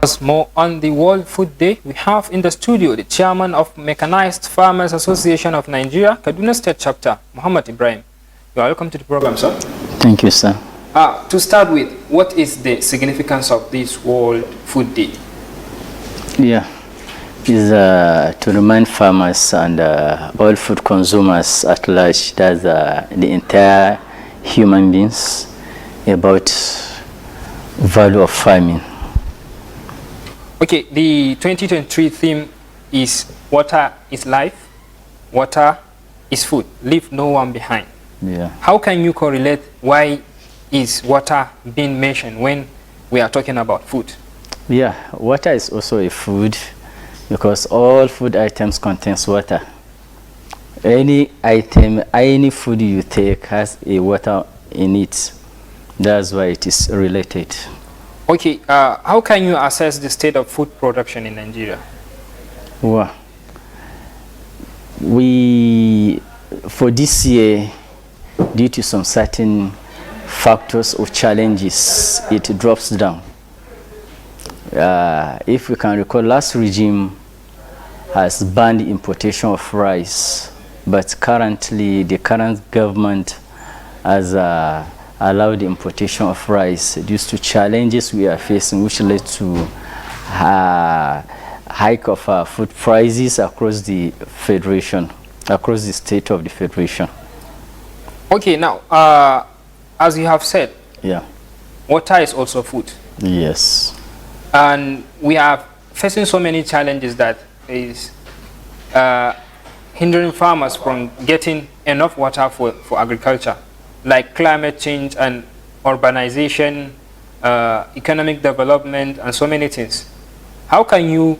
Us more on the World Food Day, we have in the studio the chairman of Mechanized Farmers Association of Nigeria, Kaduna State Chapter, Muhammad Ibrahim. You are welcome to the program, sir. Thank you, sir. To start with, what is the significance of this World Food Day? Yeah, is to remind farmers and all food consumers at large, that the entire human beings, about value of farming. Okay, the 2023 theme is water is life, water is food, leave no one behind. Yeah. How can you correlate why is water being mentioned when we are talking about food? Yeah, water is also a food because all food items contains water. Any item, any food you take has a water in it. That's why it is related. Okay, how can you assess the state of food production in Nigeria? Well, for this year, due to some certain factors or challenges, it drops down. If we can recall, last regime has banned importation of rice, but currently the current government has allowed the importation of rice due to challenges we are facing, which led to hike of food prices across the federation, across the state of the federation. Okay, now, as you have said, yeah, water is also food. Yes. And we are facing so many challenges that is hindering farmers from getting enough water for agriculture, like climate change and urbanization, economic development, and so many things. How can you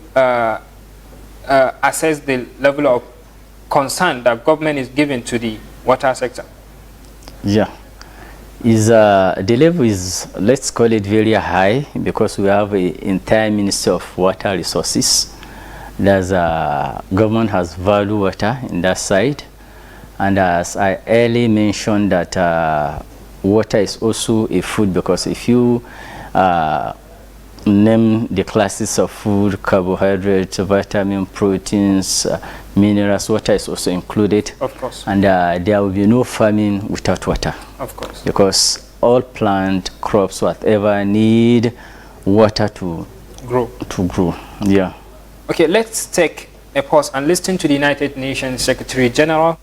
assess the level of concern that government is giving to the water sector? Yeah, the level is, let's call it very high, because we have an entire Ministry of Water Resources. There's government has value water in that side. And as I earlier mentioned, that water is also a food, because if you name the classes of food, carbohydrates, vitamin, proteins, minerals, water is also included. Of course. And there will be no farming without water. Of course. Because all plant, crops, whatever, need water to grow. Yeah. Okay, let's take a pause and listen to the United Nations Secretary General.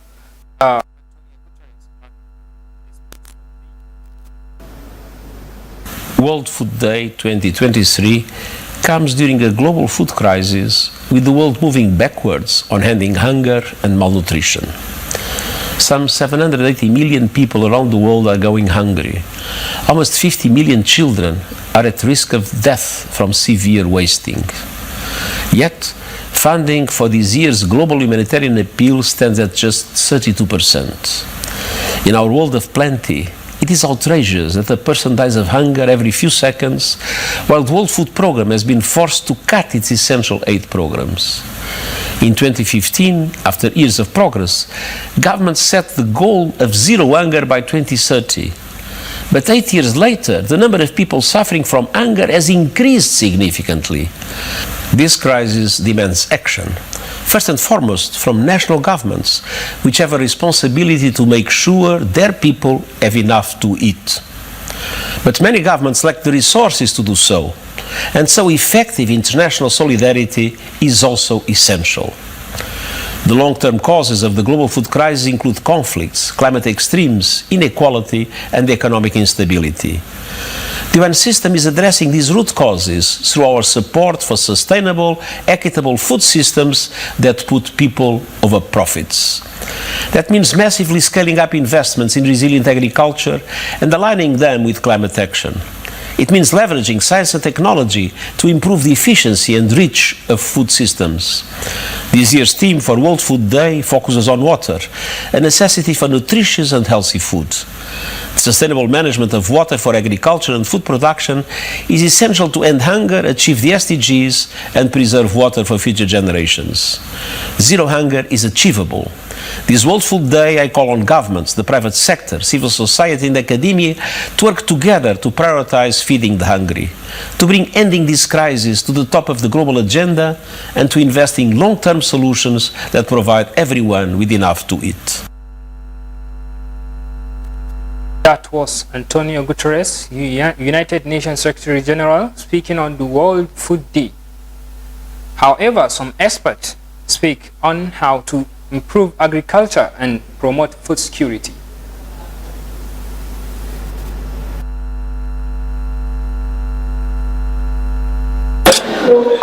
World Food Day 2023 comes during a global food crisis, with the world moving backwards on ending hunger and malnutrition. Some 780 million people around the world are going hungry. Almost 50 million children are at risk of death from severe wasting. Yet, funding for this year's global humanitarian appeal stands at just 32%. In our world of plenty, it is outrageous that a person dies of hunger every few seconds, while the World Food Programme has been forced to cut its essential aid programs. In 2015, after years of progress, governments set the goal of zero hunger by 2030. But 8 years later, the number of people suffering from hunger has increased significantly. This crisis demands action, first and foremost from national governments, which have a responsibility to make sure their people have enough to eat. But many governments lack the resources to do so, and so effective international solidarity is also essential. The long-term causes of the global food crisis include conflicts, climate extremes, inequality, and economic instability. The UN system is addressing these root causes through our support for sustainable, equitable food systems that put people over profits. That means massively scaling up investments in resilient agriculture and aligning them with climate action. It means leveraging science and technology to improve the efficiency and reach of food systems. This year's theme for World Food Day focuses on water, a necessity for nutritious and healthy food. The sustainable management of water for agriculture and food production is essential to end hunger, achieve the SDGs, and preserve water for future generations. Zero hunger is achievable. This World Food Day, I call on governments, the private sector, civil society and academia to work together to prioritize feeding the hungry, to bring ending this crisis to the top of the global agenda, and to invest in long-term solutions that provide everyone with enough to eat. That was Antonio Guterres, United Nations Secretary General, speaking on the World Food Day. However, some experts speak on how to improve agriculture and promote food security.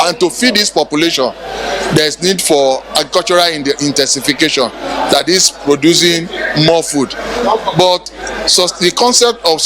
And to feed this population, there is need for agricultural intensification, that is producing more food. But so the concept of